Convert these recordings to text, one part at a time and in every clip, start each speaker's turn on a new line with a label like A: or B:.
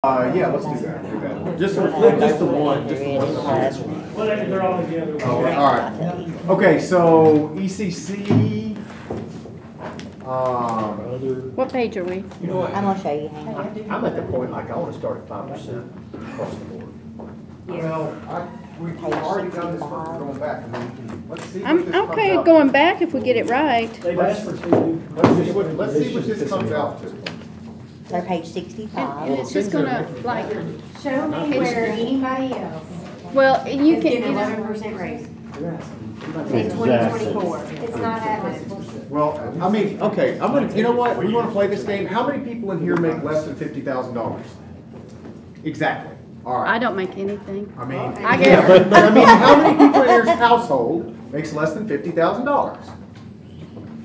A: Yeah, let's do that.
B: Just the one.
C: Well, they're all together.
A: All right. Okay, so ECC.
D: What page are we?
B: You know what?
E: I'm gonna show you. Hang on.
B: I'm at the point like I want to start at 5% across the board.
A: Well, we've already done this one, we're going back. I mean, let's see what
D: I'm
A: this comes
D: okay
A: out
D: going back if we get it right.
C: They've asked for two.
A: Let's see what this comes out to.
E: They're page 65.
D: And it's just gonna like,
F: Show me where anybody else
D: well, you
F: is
D: can,
F: getting 11% raise in 2024. It's not happening.
A: Well, I mean, okay, you know what? We want to play this game. How many people in here make less than $50,000? Exactly. All right.
D: I don't make anything.
A: I mean,
D: I
A: yeah,
D: get-
A: but I mean, how many people in your household makes less than $50,000?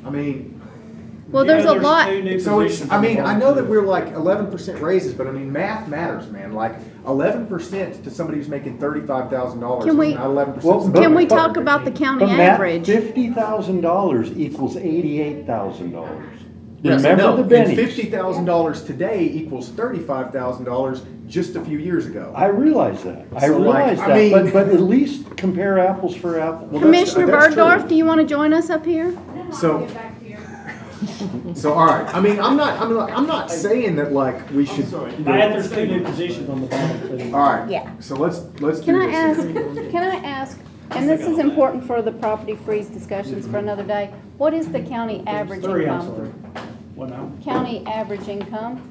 A: I mean,
D: Well, there's a lot.
A: so it's, I mean, I know that we're like 11% raises, but I mean, math matters, man. Like 11% to somebody who's making $35,000
D: Can we-
A: is not 11%.
G: Well,
D: Can we
G: but-
D: talk about the county
G: But Matt,
D: average?
G: $50,000 equals $88,000.
A: Yes,
G: Remember
A: no,
G: the
A: and
G: bennies.
A: $50,000 today equals $35,000 just a few years ago.
G: I realize that. I
A: So, like,
G: realize
A: I
G: that,
A: mean-
G: but at least compare apples for apples.
A: Well,
D: Commissioner
A: that's true.
D: Bergdorf, do you want to join us up here?
A: So, all right. I mean, I'm not saying that like we should.
C: Matt, there's two new positions on the bottom too.
A: All right.
E: Yeah.
A: So let's
D: Can
A: do
D: I
A: this.
D: ask, and this is important for the property freeze discussions for another day, what is the county average
C: Three, I'm
D: income?
C: sorry. What now?
D: County average income?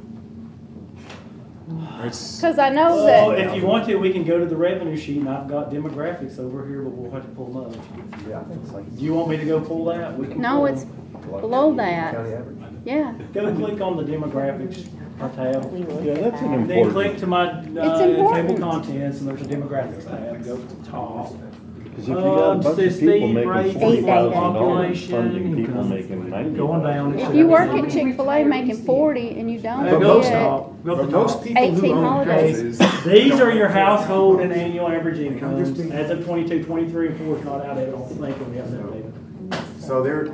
A: It's-
D: Because I know
C: Well,
D: that,
C: if you want to, we can go to the revenue sheet, and I've got demographics over here, but we'll have to pull them up. Do you want me to go pull that? We can
D: no,
C: pull
D: it's
C: them.
D: below that. Yeah.
C: Go click on the demographics tab.
G: Yeah, that's an
C: Then
G: important.
C: click to my
D: It's
C: table
D: important.
C: contents, and there's a demographics tab. Go to the top.
G: Because if you got a bunch of people
C: Steve,
G: making
C: rate,
G: $40,000,
C: population,
G: funding people
C: income.
G: making $90,000.
C: Going down.
D: If you work at Chick-fil-A making 40 and you don't
A: But
C: Go
A: most,
D: get,
C: top. Go to
A: but
C: the
A: most
C: top.
A: people who
D: 18
A: own
D: holidays.
A: houses.
C: These are your household and annual average incomes as of 22, 23, and 4 is not out. I don't think we have that data.
A: So there's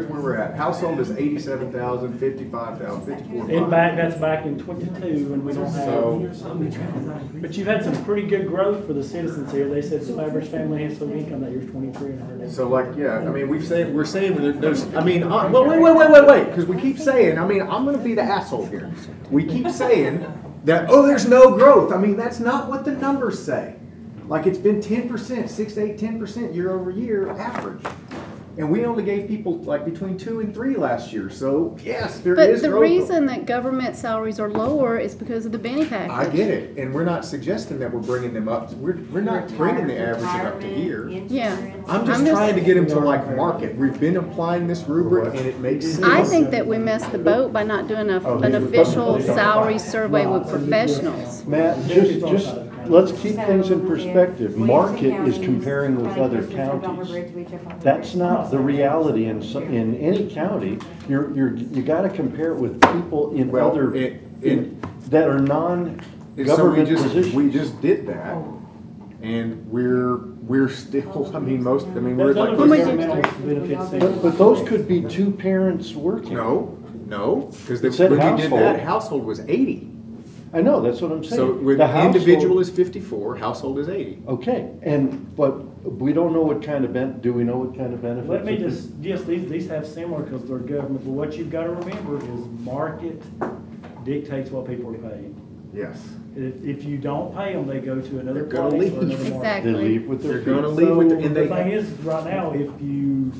A: where we're at. Household is 87,000, 55,000, 54,000.
C: In back, that's back in 22, and we don't have. But you've had some pretty good growth for the citizens here. They said the average family household income that year's 2,300.
A: So like, yeah, I mean, we're saying there's, I mean, well, wait, because we keep saying, I mean, I'm gonna be the asshole here. We keep saying that, oh, there's no growth. I mean, that's not what the numbers say. Like, it's been 10%, 6 to 8, 10% year over year average. And we only gave people like between 2 and 3 last year. So yes, there
D: but
A: is
D: the
A: growth.
D: reason that government salaries are lower is because of the Benny package.
A: I get it, and we're not suggesting that we're bringing them up. We're not bringing the average up to here.
D: Yeah.
A: I'm just trying to get them to like market. We've been applying this rubric, and it makes sense.
D: I think that we missed the boat by not doing an official salary survey with professionals.
G: Matt, just let's keep things in perspective. Market is comparing with other counties. That's not the reality in any county. You got to compare it with people in
A: Well,
G: other that are non-government positions.
A: We just did that, and we're still. I mean, we're
C: Those
A: like.
C: other governmental benefits.
G: But those could be two parents working.
A: No, because when
G: said
A: we did
G: household.
A: that, household was 80.
G: I know, that's what I'm saying.
A: So with
G: The household-
A: individual is 54, household is 80.
G: Okay, but we don't know what kind of do we know what kind of benefits?
C: Let me just, yes, these have similar because they're government, but what you've got to remember is market dictates what people are paying.
A: Yes.
C: If you don't pay them, they go to another
A: They're gonna
C: place or
A: leave.
C: another market.
D: Exactly.
G: They leave with their
A: They're
G: feet.
A: gonna leave with
C: So
A: and
C: the thing is, right now, if you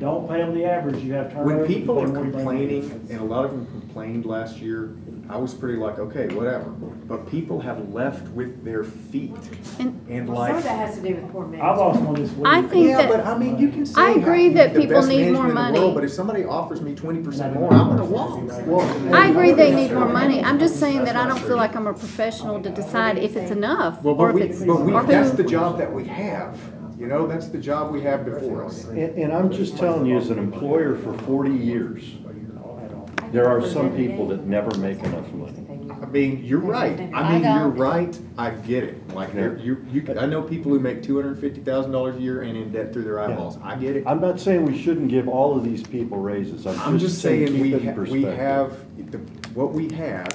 C: don't pay them the average, you have turnover.
A: When people
C: you
A: are
C: pay more, you bring
A: complaining,
C: benefits.
A: and a lot of them complained last year, I was pretty like, okay, whatever. But people have left with their feet,
D: And
A: and
F: Some
A: like.
F: of that has to do with poor
C: I've
F: management.
C: lost one this week.
D: I think
A: Yeah,
D: that-
A: but I mean, you can say.
D: I agree
A: I'm
D: that
A: the
D: people
A: best
D: need more
A: management in the
D: money.
A: world, But if somebody offers me 20% more, I'm gonna walk.
D: I agree they need more money. I'm just saying that I don't feel like I'm a professional to decide if it's enough
A: Well,
D: or if it's, or
A: that's the
D: who.
A: job that we have. You know, that's the job we have before us.
G: And I'm just telling you, as an employer for 40 years, there are some people that never make enough money.
A: I mean, you're right. I mean, you're right. I get it. Like, I know people who make $250,000 a year and in debt through their eyeballs. I get it.
G: I'm not saying we shouldn't give all of these people raises.
A: I'm just saying
G: keep
A: we
G: it in
A: we
G: perspective.
A: have what we have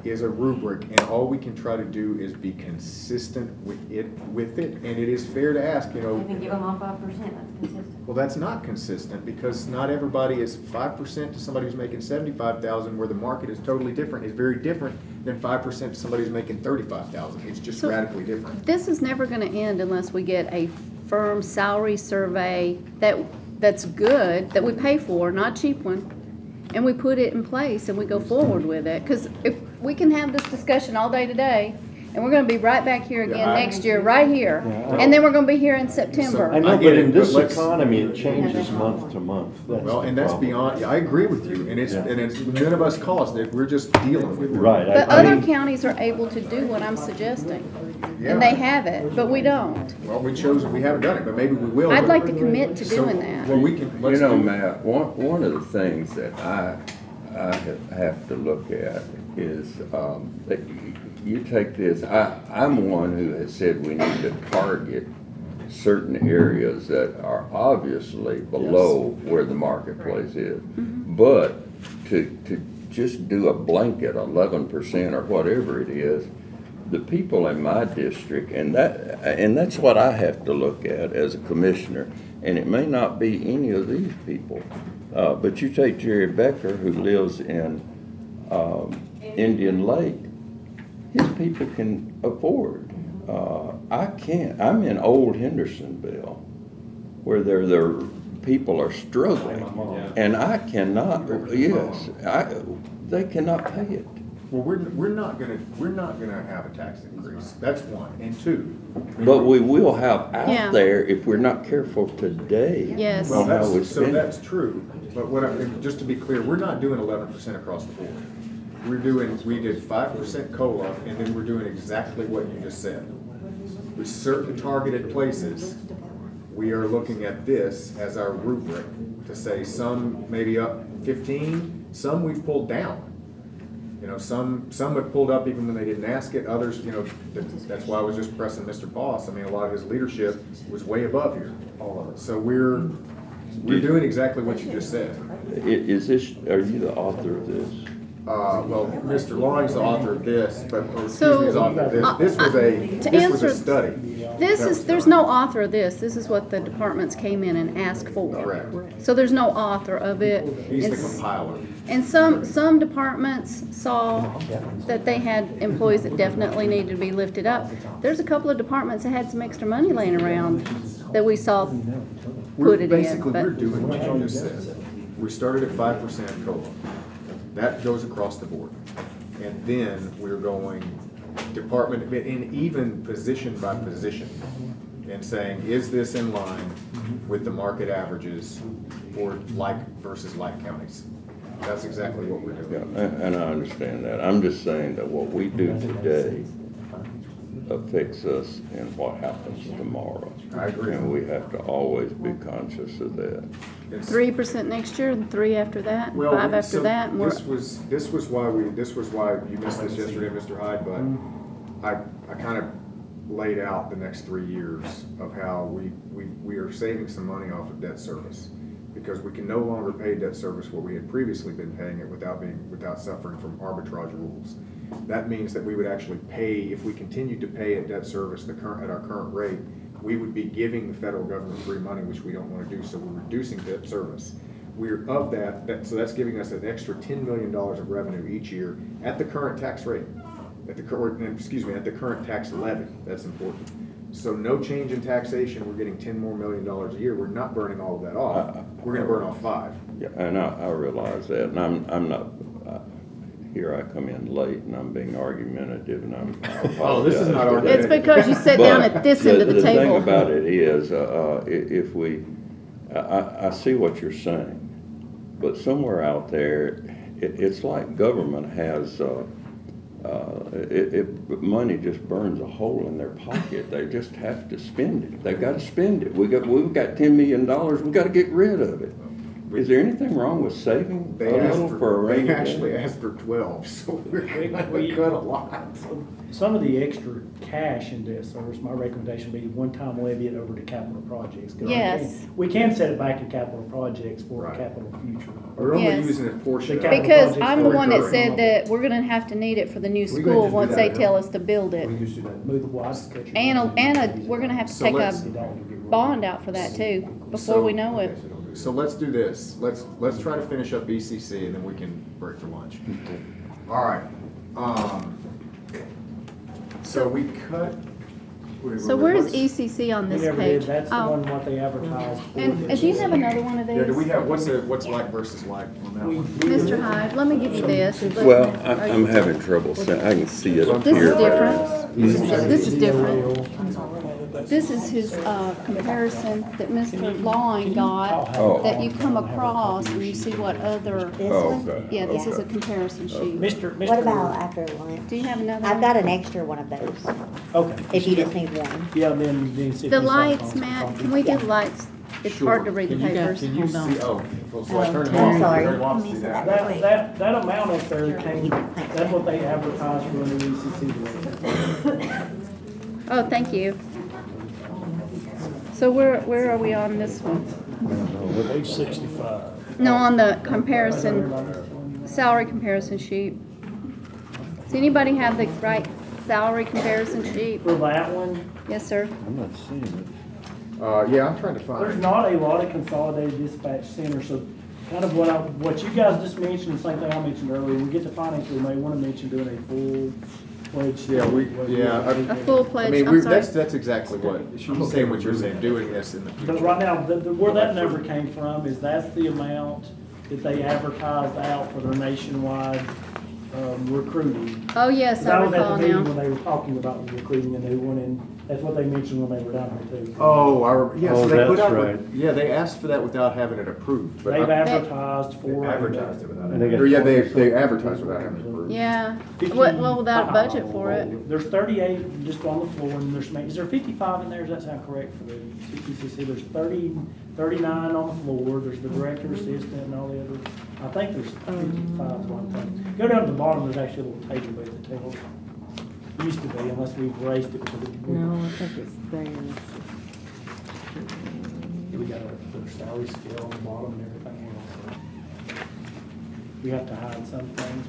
A: is a rubric, and all we can try to do is be consistent with it, and it is fair to ask, you know.
F: And then give them all 5%, that's consistent.
A: Well, that's not consistent, because not everybody is 5% to somebody who's making 75,000, where the market is totally different, is very different than 5% to somebody who's making 35,000. It's just
D: So,
A: radically different.
D: This is never gonna end unless we get a firm salary survey that's good, that we pay for, not a cheap one, and we put it in place and we go forward with it. Because if we can have this discussion all day today, and we're gonna be right back here again
A: Yeah,
D: next year, right here,
G: Yeah,
D: and then we're gonna be here in September.
G: I know,
A: I
G: but
A: get it,
G: in this
A: but let's-
G: economy, it changes month to month.
A: Well,
G: the
A: and that's
G: problem.
A: beyond, yeah, I agree with you, and it's none of us caused it, we're just dealing with it.
G: Right.
D: But
G: I
D: other
G: mean,
D: counties are able to do what I'm suggesting,
A: Yeah.
D: and they have it, but we don't.
A: Well, we haven't done it, but maybe we will.
D: I'd like to commit to
A: So,
D: doing that.
A: Well, we can,
H: You
A: let's
H: know,
A: do.
H: Matt, one of the things that I have to look at is, that you take this, I'm one who has said we need to target certain areas that are obviously below where the marketplace is. But to just do a blanket 11% or whatever it is, the people in my district, and that's what I have to look at as a commissioner, and it may not be any of these people, but you take Jerry Becker, who lives in Indian Lake, his people can afford. I can't. I'm in Old Hendersonville, where their people are struggling, and I cannot. Yes, they cannot pay it.
A: Well, we're not gonna have a tax increase, that's one, and two.
H: But we will have out
D: Yeah.
H: there if we're not careful today.
D: Yes.
A: Well,
H: on how we
A: so
H: spend it.
A: that's true, but just to be clear, we're not doing 11% across the board. We did 5% COLA, and then we're doing exactly what you just said. With certain targeted places, we are looking at this as our rubric to say some maybe up 15, some we've pulled down. You know, some have pulled up even when they didn't ask it, others, you know, that's why I was just pressing Mr. Boss. I mean, a lot of his leadership was way above here. So we're doing exactly what you just said.
H: Are you the author of this?
A: Well, Mr. Loring's the author of this, but,
D: So,
A: he's the author of this. This was
D: answer-
A: a study.
D: There's no author of this. This is what the departments came in and asked for.
A: Correct.
D: So there's no author of it.
A: He's the
D: It's-
A: compiler.
D: And some departments saw that they had employees that definitely needed to be lifted up. There's a couple of departments that had some extra money laying around that we saw put it in,
A: Basically,
D: but-
A: we're doing what you just said. We started at 5% COLA. That goes across the board. And then we're going department, and even position by position, and saying, is this in line with the market averages for like versus like counties? That's exactly what we're
H: Yeah,
A: doing.
H: and I understand that. I'm just saying that what we do today affects us in what happens tomorrow.
A: I agree.
H: And we have to always be conscious of that.
A: It's-
D: 3% next year, and 3 after that, and
A: Well,
D: 5 after
A: so
D: that. And we're-
A: this was why you missed this yesterday, Mr. Hyde, but I kind of laid out the next 3 years of how we are saving some money off of debt service, because we can no longer pay debt service what we had previously been paying it without suffering from arbitrage rules. That means that we would actually pay, if we continued to pay at debt service at our current rate, we would be giving the federal government free money, which we don't want to do, so we're reducing debt service. We're of so that's giving us an extra $10 million of revenue each year at the current tax rate, at the current tax levy. That's important. So no change in taxation, we're getting $10 million more a year. We're not burning all of that off. We're going to burn off 5.
H: Yeah, and I realize that, and I'm not, here I come in late and I'm being argumentative and I
A: Oh, this is not
H: apologize for that.
D: It's because you sit down
H: But
D: at this end of the
H: The thing
D: table.
H: about it is, if I see what you're saying, but somewhere out there, it's like government has, money just burns a hole in their pocket. They just have to spend it. They've got to spend it. We've got $10 million. We've got to get rid of it. Is there anything wrong with saving a
A: They
H: little for a rainy
A: they
H: day?
A: actually asked for 12, so we're gonna
C: We-
A: cut a lot.
C: Some of the extra cash in debt service, my recommendation would be one-time levy it over to capital projects. 'Cause
D: Yes.
C: We can set it back in capital projects for a
A: Right.
C: capital future.
A: We're only
D: Yes.
A: using a portion of
C: The
A: it.
C: capital
D: Because
C: projects
D: I'm the
C: for
D: one that
C: recurring.
D: said that we're gonna have to need it for the new
B: We can
D: school
B: just do
D: once
B: that,
D: they
B: yeah.
D: tell us to build it.
B: We used to do that.
C: Move the wires, cut your.
D: And we're gonna have to
A: So
D: take a
A: let's-
D: bond out for that too, before we know it.
A: So let's do this. Let's try to finish up ECC and then we can break for lunch. All right. So we cut.
D: So where's
A: let's-
D: ECC on
C: We
D: this
C: never did,
D: page?
C: that's the
D: Oh,
C: one what they advertised. for.
D: and do you have another one of
A: Yeah, do we
D: these?
A: have, what's like versus like on that one?
D: Mr. Hyde, let me give you this.
H: Well, I'm having trouble, I can see it up
D: This
H: here.
D: is different. This is different. This is his comparison that Mr. Loring got,
H: Oh.
D: that you come across and you see what other,
E: This
H: Oh,
E: one?
H: okay.
D: yeah, this is a comparison sheet.
E: What about after lunch?
D: Do you have another
E: I've
D: one?
E: got an extra one of those,
C: Okay.
E: if you just need one.
C: Yeah, then see if
D: The
C: we
D: lights,
C: saw
D: Matt, can we do
E: Yeah.
D: lights? It's hard to read the papers.
A: Can you
D: Hold on.
A: see, oh, well, so I turn them
E: I'm
A: off,
E: sorry.
A: turn them off, see that?
C: That amount up there came, that's what they advertised for the ECC.
D: Oh, thank you. So where are we on this one?
C: Page 65.
D: No, on the comparison, salary comparison sheet. Does anybody have the right salary comparison sheet?
C: For that one,
D: Yes, sir.
G: I'm not seeing it.
A: Yeah, I'm trying to find
C: there's
A: it.
C: not a lot of consolidated dispatch centers, so kind of what you guys just mentioned, the same thing I mentioned earlier, we get to finance, we may want to mention doing a full-fledged.
D: A full
A: I
D: pledge,
A: mean,
D: I'm sorry.
A: that's exactly what, she's saying what you're saying, doing this in the
C: But
A: future.
C: right now, where that number came from is that's the amount that they advertised out for their nationwide recruiting.
D: Oh, yes, I
C: That was at
D: recall
C: the meeting
D: now.
C: when they were talking about recruiting a new one, and that's what they mentioned when they were down here too.
A: Oh, yeah, so
G: Oh,
A: they put
G: that's
A: out,
G: right.
A: yeah, they asked for that without having it approved. but
C: They've
A: I-
C: advertised for.
B: Advertised it without
G: And they
B: it.
G: got
A: Or yeah, they advertised without having it approved.
D: Yeah,
C: 50
D: well, without a budget for it.
C: There's 38 just on the floor, and is there 55 in there? Does that sound correct for the CPCC? There's 39 on the floor, there's the director, assistant, and all the others. I think there's 55 is one thing. Go down to the bottom, there's actually a little table there that tells, used to be, unless we've raised it because it.
E: No, I think it's there.
C: We got a salary scale on the bottom and everything else. We have to hide some things.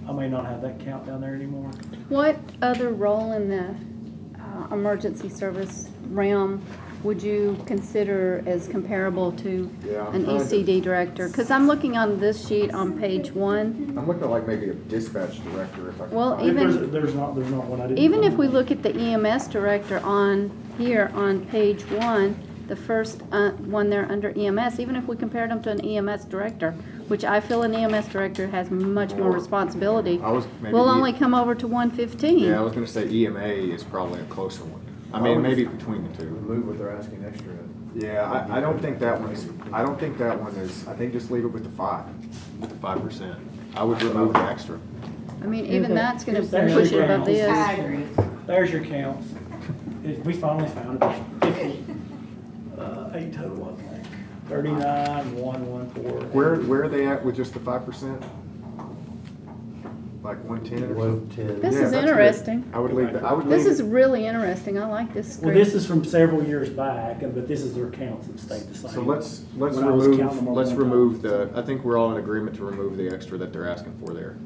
C: I may not have that count down there anymore.
D: What other role in the emergency service realm would you consider as comparable to
A: Yeah, I'm
D: an
A: trying to-
D: ECD director? Because I'm looking on this sheet on page 1.
A: I'm looking at like maybe a dispatch director if I can.
D: Well,
A: find it.
D: even-
C: There's not one I didn't.
D: Even if
C: find.
D: we look at the EMS director on here on page 1, the first one there under EMS, even if we compared them to an EMS director, which I feel an EMS director has much more responsibility,
A: I was maybe
D: we'll only come over to 115.
A: Yeah, I was gonna say EMA is probably a closer one. I mean, maybe between the two.
B: Remove what they're asking extra.
A: Yeah, I don't think that one is, I think just leave it with the 5%. I would remove the extra.
D: I mean, even that's gonna
C: There's
D: push
C: your
D: it above
C: counts.
D: this.
F: I agree.
C: There's your counts. We finally found it. 8 total, I think. 39, 114.
A: Where are they at with just the 5%? Like 110 or something?
B: 110.
D: This
A: Yeah,
D: is
A: that's good.
D: interesting.
A: I would leave that, I would
D: This
A: leave
D: is
A: it.
D: really interesting. I like this
C: Well,
D: script.
C: this is from several years back, but this is their counts that stayed the same.
A: So let's
C: When I was counting them
A: remove,
C: on
A: let's
C: one
A: remove
C: time.
A: I think we're all in agreement to remove the extra that they're asking for there.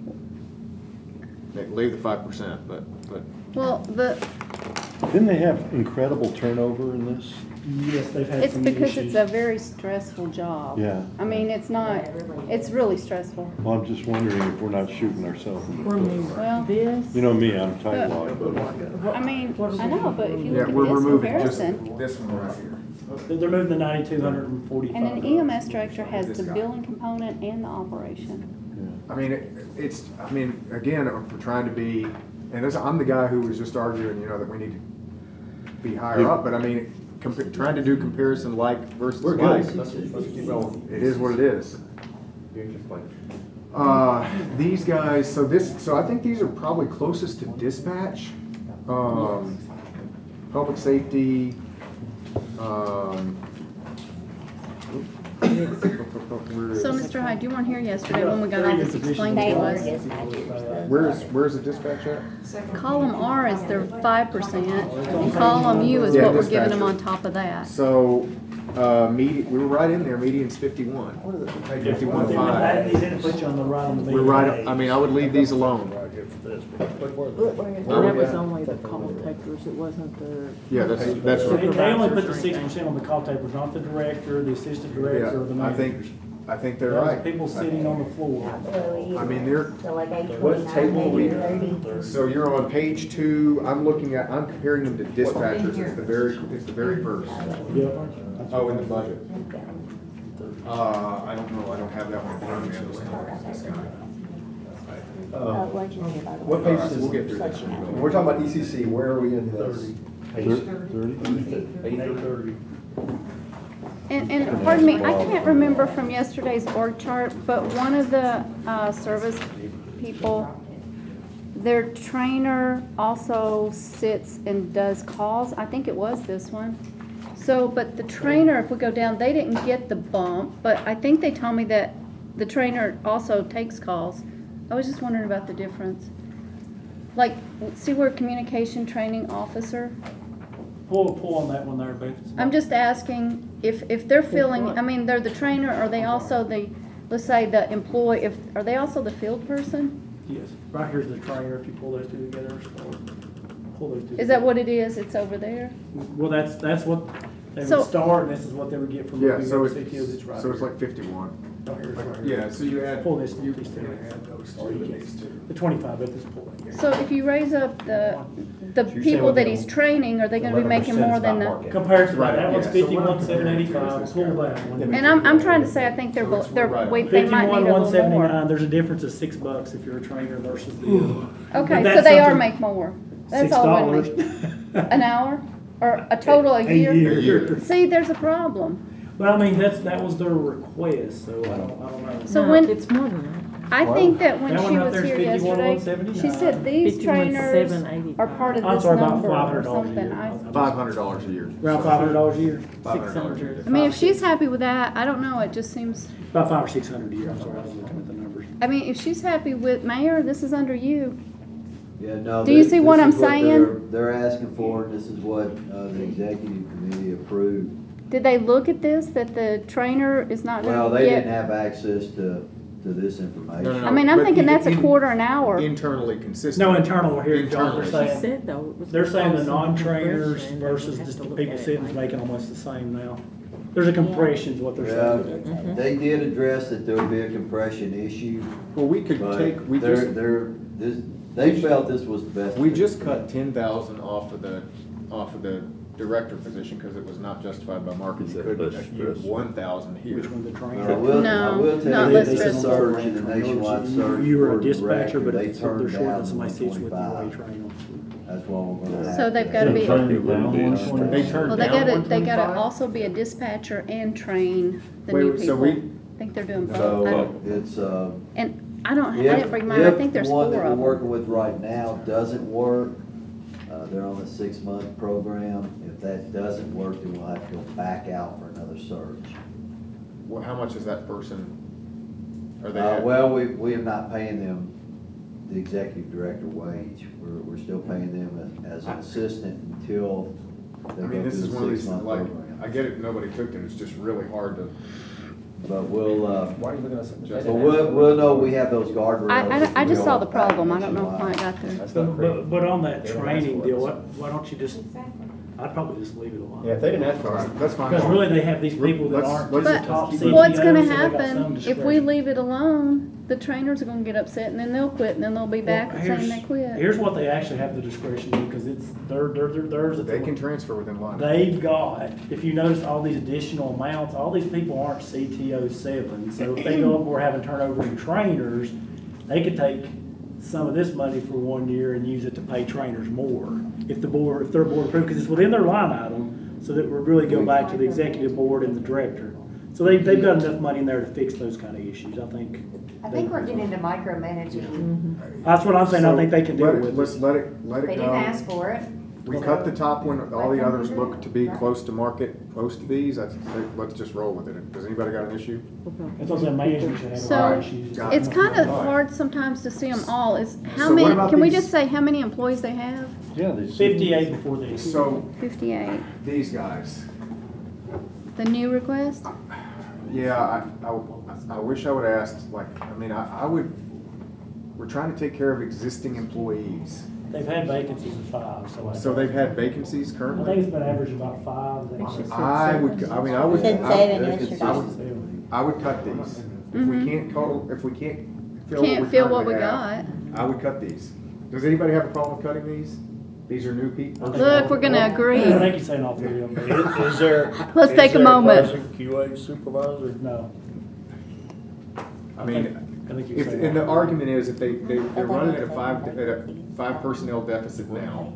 A: Leave the 5%, but,
D: Well,
G: Didn't they have incredible turnover in this?
C: Yes, they've had
D: it's
C: some
D: because
C: issues.
D: it's a very stressful job.
G: Yeah.
D: I mean, it's really stressful.
G: Well, I'm just wondering if we're not shooting ourselves in the foot.
D: Well,
G: You know me, I'm tightwad, but
D: I mean, I know, but if you
A: yeah,
D: look
A: we're
D: at this
A: removing just
D: comparison,
A: this one right here.
C: They're moving the 9,245.
D: and an EMS director has the billing component and the operation.
A: I mean, again, we're trying to be, and I'm the guy who was just arguing, that we need to be higher up, but I mean, trying to do comparison like versus
B: We're
A: like.
B: good. Let's keep going.
A: It is what it is.
B: You can explain.
A: These guys, so I think these are probably closest to dispatch. Public safety,
D: So, Mr. Hyde, you weren't here yesterday when we got all this explained to us.
A: Where's the dispatch at?
D: Column R is their 5%, and column U is
A: Yeah,
D: what we're giving them
A: dispatcher.
D: on top of that.
A: So, we were right in there, median's 51. 51.5.
C: They didn't put you on the right on the
A: We're
C: median
A: right,
C: page.
A: I mean, I would leave these alone.
I: That was only the call takers, it wasn't the.
A: Yeah, that's
C: They only put the 6% on the call takers, not the director, the assistant director, or the
A: Yeah, I
C: manager.
A: think they're
C: Those
A: right.
C: people sitting on the floor.
A: I mean, they're,
E: So like
A: what table are we
E: 829,
A: so you're on page 2, I'm comparing them to dispatchers, it's the very first.
C: Yep.
A: Oh, in the budget. I don't know, I don't have that one in front of me, I'm just gonna, this guy.
E: why don't you think about it?
B: What page
A: Alright,
B: is,
A: we'll get through this.
B: when we're talking about ECC, where are we in this? Page
G: 30?
D: And pardon me, I can't remember from yesterday's org chart, but one of the service people, their trainer also sits and does calls. I think it was this one. So, but the trainer, if we go down, they didn't get the bump, but I think they told me that the trainer also takes calls. I was just wondering about the difference. Like, see where communication training officer?
C: Pull on that one there, Beth.
D: I'm just asking if they're filling, I mean, they're the trainer, are they also the, let's say the employee, are they also the field person?
C: Yes, right here's the trainer, if you pull those two together, or pull those two.
D: Is that what it is? It's over there?
C: Well, that's what they
D: So-
C: would start, and this is what they would get from
A: Yeah,
C: moving
A: so
C: over
A: it's,
C: CTOs, it's right
A: so it's
C: here.
A: like 51.
C: Right here, it's right here.
A: Yeah, so you add.
C: Pull this,
A: you
C: these two.
A: add those two
C: Or you
A: and
C: can-
A: these two.
C: The 25, but this pull it.
D: So if you raise up the
B: saying
D: people
B: what
D: that
B: the
D: he's training, are they gonna be making
B: 11%
D: more
B: is
D: than
B: not
D: the?
B: market.
C: Compared to
A: Right,
C: that one's
A: yeah. So what I'm
C: 51,785, pull that one.
D: And I'm trying to say, I think they're
A: So it's
D: both, they're,
A: right.
D: wait, they might need a little
C: 51,179,
D: more.
C: there's a difference of $6 if you're a trainer versus the other.
D: Okay,
C: But
D: so
C: that's
D: they are
C: something-
D: make more. That's all I
C: $6.
D: make. An hour? Or a total a year?
C: year.
D: See, there's a problem.
C: But I mean, that was their request, so I don't know.
D: So
I: No,
D: when-
I: it's more than that.
D: I think that when
C: That one
D: she
C: right
D: was
C: there is
D: here yesterday, she
C: 51,179.
D: said these trainers
I: 51,785.
D: are part of
C: I'm
D: this
C: sorry, about
D: number or
C: $500 a
D: something.
C: year.
A: $500 a year.
C: Around $500 a year?
A: $500 a year.
D: I mean, if she's happy with that, I don't know, it just seems,
C: About $500 or $600 a year, I'm sorry, I was looking at the numbers.
D: I mean, if she's happy with, Mayor, this is under you.
J: Yeah, no.
D: Do you
J: this-
D: see what
J: this
D: I'm
J: is they're-
D: saying?
J: They're asking for, and this is what the executive committee approved.
D: Did they look at this, that the trainer is not
J: Well,
D: gonna
J: they didn't
D: get?
J: have access to this information.
A: No, no, no.
D: I mean, I'm
A: But
D: thinking that's a
A: in-
D: quarter an hour.
A: Internally consistent.
C: No, internal here,
A: Internally.
C: they're
I: She
C: saying,
I: said though, it was.
C: they're saying the
I: because of
C: non-trainers
I: compression,
C: versus
I: they have
C: just
I: to
C: the
I: look
C: people
I: at it
C: sitting
I: like
C: making
I: that.
C: almost the same now. There's a compression is what they're
J: Yeah,
C: saying.
J: they did address that there would be a compression issue,
A: Well, we could
J: but
A: take,
J: they felt this was the best.
A: we just cut 10,000 off of the director position because it was not justified by market. You could use 1,000 here.
C: Which one, the
J: I
C: trainer?
J: will
D: No,
J: tell
D: not
J: you,
D: less
J: this is
D: stressful.
J: search, the nationwide search.
C: You were
J: for
C: a dispatcher,
J: director,
C: but
J: they
C: if they're
J: turned
C: short,
J: down
C: that somebody sits with you while you
J: 125.
C: train them.
J: That's what we're gonna have.
D: So they've gotta be-
A: They turned
D: Well, they
A: down
D: gotta
A: 125?
D: also be a dispatcher and train the
A: Wait,
D: new
A: wait,
D: people.
A: so we-
D: I think they're doing both. I
J: So
D: don't-
J: it's,
D: And I didn't bring mine, I think there's
J: If the one
D: 4
J: that we're
D: of them.
J: working with right now doesn't work, they're on a 6-month program. If that doesn't work, then we'll have to go back out for another search.
A: Well, how much is that person? Are they? at?
J: Well, we are not paying them the executive director wage. We're still paying them as an assistant until they
A: I
J: go
A: mean, this
J: through
A: is
J: the
A: one of these,
J: 6-month
A: like,
J: program.
A: I get it, nobody took it, it's just really hard to.
J: But we'll,
B: Why are you looking at something?
A: Just-
J: but we'll know we have those guardrails.
D: I just saw the
J: We'll back
D: problem, I don't know if
J: nationwide.
D: I got there.
B: That's not great.
C: But on that
B: They don't
C: training
B: ask for
C: deal,
B: it.
C: why don't you just, I'd probably just leave it alone.
B: Yeah, if they didn't ask for it.
A: That's fine.
C: Because really, they have these people that
A: Let's-
C: aren't
A: let's-
C: the
D: But
C: top
A: keep-
C: CTOs.
D: what's gonna
C: so they got some
D: happen if we
C: discretion.
D: leave it alone? The trainers are gonna get upset and then they'll quit and then they'll be back
C: Well,
D: saying they
C: here's-
D: quit.
C: Here's what they actually have the discretion to, because it's, theirs.
A: They can transfer within line.
C: They've got, if you notice all these additional amounts, all these people aren't CTO 7. So if they go up, we're having turnover in trainers, they could take some of this money for 1 year and use it to pay trainers more. If their board approved, because it's within their line item, so that would really go back to the executive board and the director. So they've got enough money in there to fix those kind of issues, I think.
F: I think we're getting into micromanaging.
C: That's what I'm saying, I think they can deal
A: Let it-
C: with
A: Let's
C: it.
A: let it
F: They
A: go.
F: didn't ask for it.
A: We cut the top one, all the others look to be close to market, most of these, let's just roll with it. Does anybody got an issue?
C: That's also management should have
D: So,
C: our issues.
A: got it.
D: it's kind of hard sometimes to see them all. How
A: So what
D: many,
A: about
D: can we
A: these-
D: just say how many employees they have?
G: Yeah, these.
C: 58 before this.
A: So,
D: 58.
A: these guys,
D: The new request?
A: yeah, I wish I would asked, like, I mean, we're trying to take care of existing employees.
C: They've had vacancies of 5, so.
A: So they've had vacancies
C: I think
A: currently?
C: it's been average about 5.
A: I would cut these. If we can't fill
D: Can't fill what we
A: currently
D: got.
A: have, I would cut these. Does anybody have a problem with cutting these? These are new people?
D: Look, we're gonna agree.
C: I think you're saying all 3 of them.
B: Is there?
D: Let's take a moment.
B: Classic QA supervisor?
C: No.
A: I mean,
C: I think you're
A: if,
C: saying.
A: and the argument is if they're running at a 5 personnel deficit now,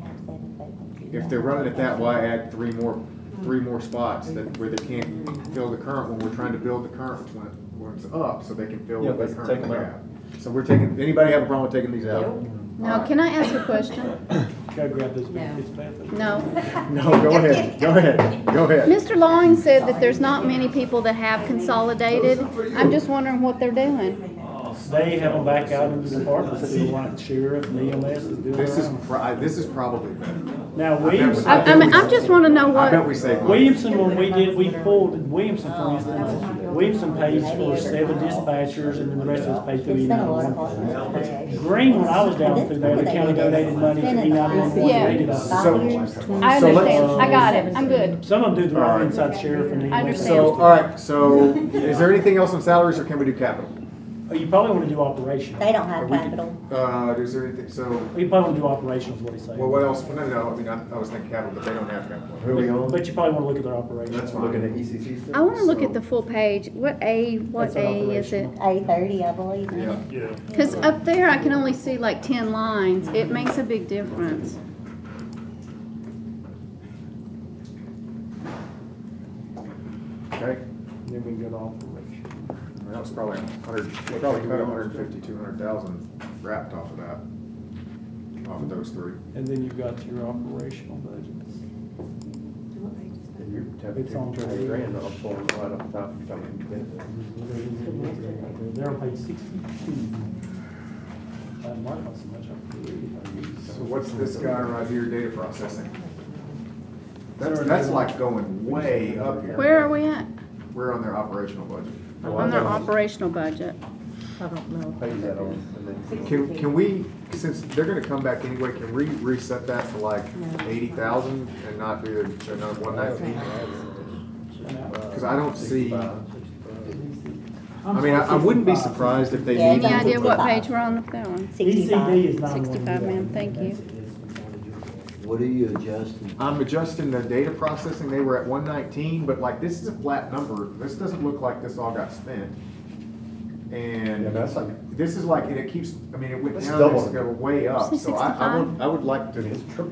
A: if they're running at that, why add three more spots where they can't fill the current one? We're trying to build the current ones up so they can fill what they
B: let's take
A: currently
B: them out.
A: have. So we're taking, anybody have a problem with taking these out?
D: Now, can I ask a question?
C: Go grab those benefits, Beth.
D: No.
A: No, go ahead, go ahead.
D: Mr. Lawing said that there's not many people that have consolidated. I'm just wondering what they're doing.
C: They have them back out into the departments, still like the sheriff and EMS is doing.
A: This is probably better.
C: Now, Williamson.
D: I mean, I just wanna know
A: I bet
D: what,
A: we save money.
C: Williamson, when we pulled Williamson, for instance, Williamson pays for 7 dispatchers and then the rest of us pay through E911. Green, when I was down through there, the county donated money to E911.
D: Yeah.
C: They did a-
D: I understand. I got it. I'm good.
C: Some of them do the right inside sheriff and
D: I
C: EMS.
D: understand.
A: So, all right, so is there anything else on salaries or can we do capital?
C: You probably want to do operational.
E: They don't have capital.
A: Is there anything, so,
C: You probably want to do operational is what he's saying.
A: well, what else? No, I mean, I was thinking capital, but they don't have capital.
B: Who are we on?
C: But you probably want to look at their operations.
A: That's fine.
B: Looking at ECC stuff?
D: I wanna look at the full page. What
C: That's an
D: A is it?
E: A30, I believe.
A: Yeah.
C: Yeah.
D: Cause up there I can only see like 10 lines. It makes a big difference.
A: Okay,
C: Then we can go to operation.
A: I mean, that was probably 100, we probably cut 150, 200,000 wrapped off of that, off of those three.
C: And then you've got your operational budgets.
B: You're
C: It's on
B: 20 grand off for right off the top of your benefit.
C: They're on page 62. Mark not so much.
A: So what's this guy right here, data processing? That's like going way up here.
D: Where are we at?
A: We're on their operational budget.
D: On their operational budget.
I: I don't know.
B: Pay that on, and then.
A: Can we, since they're gonna come back anyway, can we reset that to like 80,000 and not do another 119? Because I don't see, I mean, I wouldn't be surprised if they
E: Yeah,
A: need.
D: Any idea what page we're on with that one?
C: ECD is
D: 65, ma'am, thank you.
J: What are you adjusting?
A: I'm adjusting the data processing, they were at 119, but like, this is a flat number, this doesn't look like this all got spent.
B: Yeah,
A: And
B: that's like,
A: this is like, and it keeps, I mean, it went
B: It's
A: down,
B: double.
A: it's going way up,
D: Say
A: so
D: 65?
A: I would like to,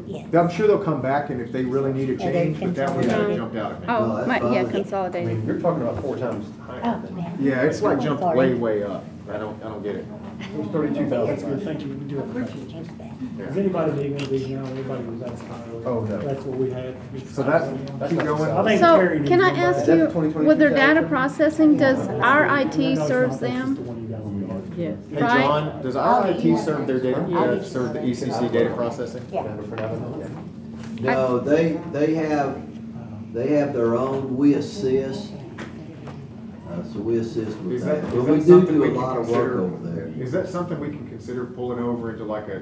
E: Yeah.
A: I'm sure they'll come back, and if they really need a
E: Yeah, they're
A: change, but that one kinda
D: consolidated.
A: jumped out at me.
J: No,
D: Oh,
J: that's
D: yeah,
J: fine.
B: I mean,
D: consolidated.
B: you're talking about 4 times higher
E: Oh,
B: than.
E: man.
A: Yeah, it's like jumped
E: Sorry.
A: way, way up, I don't get it.
B: It was 32,000.
C: That's good, thank you. We do have to.
E: Change that.
C: Is anybody digging into these now? Everybody was asking.
B: Oh, no.
C: That's what we had.
A: So that, keep going.
C: I think
D: So,
C: Terry needs
D: can I
C: to go
D: ask
C: back.
B: that
D: you,
B: the 2022
D: with their data
B: salary?
D: processing, does our
C: No,
D: IT
C: it's
D: serves
C: not. That's just
D: them?
C: the one you got on the yard.
I: Yes.
A: Hey,
D: Right.
A: John, does our IT serve their data, serve the ECC data processing?
E: Yeah.
B: Number for another?
J: No, they have their own, we assist. So we assist with
A: Is
J: that.
A: that,
J: But
A: is
J: we
A: that
J: do
A: something
J: do
A: we
J: a
A: can
J: lot of work
A: consider?
J: over there.
A: Is that something we can consider pulling over into like a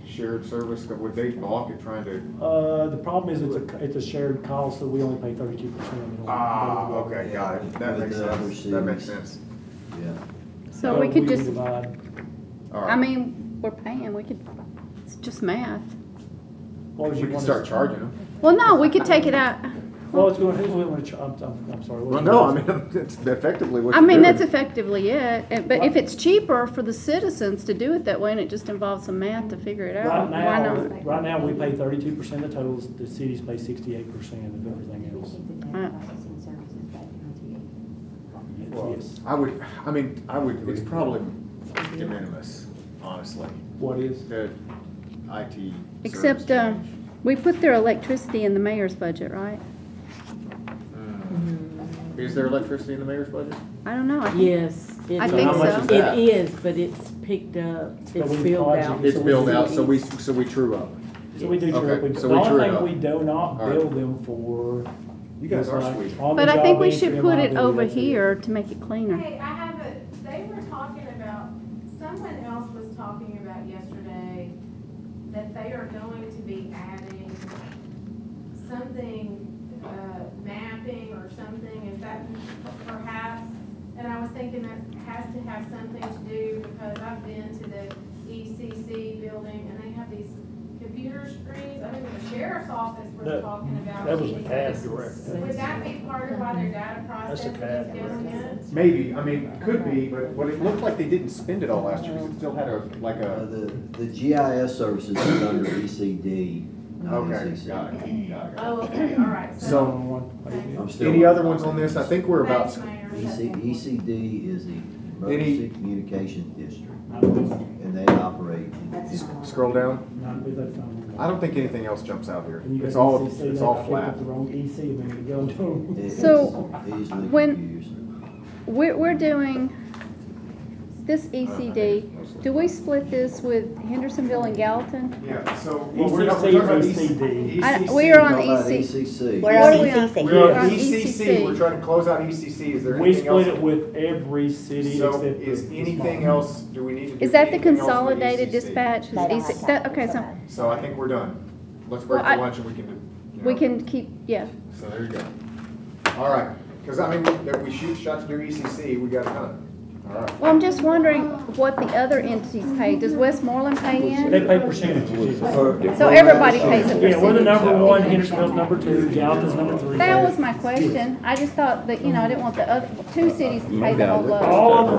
A: shared service? Would they balk at trying to?
C: The problem is it's a shared cost, so we only pay 32%.
A: Okay, got it. That
J: With
A: makes
J: the
A: sense. That makes
J: receivers.
A: sense.
J: Yeah.
D: So we could just,
C: divide.
A: All
D: I
A: right.
D: mean, we're paying, we could, it's just math.
C: What would
A: We
C: you
A: can
C: want
A: start
C: us-
A: charging them.
D: Well, no, we could take it out.
C: Well, it's going, who's going to, I'm sorry.
A: Well, no, I mean, it's effectively what
D: I
A: you're
D: mean,
A: doing.
D: that's effectively it, but if it's cheaper for the citizens to do it that way and it just involves some math to figure it out, why not?
C: Right now, we pay 32% of totals, the cities pay 68% of everything else. Yes.
A: I would, it's probably de minimis, honestly.
C: What is?
A: The IT.
D: Except,
A: service change.
D: We put their electricity in the mayor's budget, right?
A: Is there electricity in the mayor's budget?
D: I don't know. I think-
I: Yes,
D: I think
A: how much
D: so.
A: is that?
I: It is, but it's picked up, it's
C: we
I: filled
C: budget
I: out.
C: it.
A: It's billed out, so we true up.
C: So we do,
A: Okay,
C: true up.
A: so
C: The
A: we true
C: only
A: it up.
C: thing we do not
A: All right.
C: bill them for.
A: You guys
C: is
A: are
C: like
A: sweet.
C: on the
D: But I think
C: job
D: we
C: entry
D: should
C: and
D: put it
C: liability,
D: over
C: that's it.
D: here to make it cleaner.
F: Hey, I have they were talking about, someone else was talking about yesterday that they are going to be adding something, mapping or something, is that perhaps? And I was thinking that has to have something to do, because I've been to the ECC building and they have these computer screens. I think the sheriff's office was talking about.
C: That was a
F: getting
C: CAD
F: those.
C: director.
F: Would that be part of why their data
C: That's a
F: processing
C: CAD
F: is going in?
A: Maybe, I mean, could be, but it looked like they didn't spend it all last year, because it still had
J: The GIS services is under ECD, not
A: okay,
J: ECC.
A: got it.
F: Oh, okay, all right.
A: So,
J: I'm still-
A: any other ones on this? I think we're about,
F: Thanks, Mayor.
J: ECD is the Emergency Communications District, and they operate.
A: scroll down.
C: Not with that phone.
A: I don't think anything else jumps out here.
C: And you
A: It's
C: got
A: all,
C: ECC,
A: it's
C: they
A: all
C: picked
A: flat.
C: up the wrong EC a minute ago, too.
J: It's
D: So,
J: easily
D: when-
J: confused.
D: We're doing this ECD. Do we split this with Hendersonville and Gallatin?
A: Yeah, so.
C: ECC or ECD?
D: We are on
J: Talking about
D: EC.
J: ECC.
E: We're
D: What
E: on
D: are we on?
E: ECC.
A: We're
D: We're
A: on
D: on
A: ECC,
D: ECC.
A: we're trying to close out ECC, is there
C: We
A: anything else?
C: split it with every city
A: So
C: except.
A: is
C: for-
A: anything else, do we need to do
D: Is that the
A: anything else with
D: consolidated
A: ECC?
D: dispatch? Is
E: They don't have
D: EC that- Okay, so
E: time.
A: So I think we're done. Let's break
D: Well,
A: for lunch and we can do. you
D: we
A: know.
D: can keep, yeah.
A: So there you go. All right, because I mean, if we shot to do ECC, we got it done. All right.
D: Well, I'm just wondering what the other entities pay. Does Westmoreland pay
C: They
D: in?
C: pay percentages.
D: So everybody pays a
C: Yeah, we're the
D: percentage.
C: number one, Hendersonville's number two, Gallatin's number three.
D: That was my question. I just thought that, I didn't want the other, two cities to pay the whole load.
C: All of them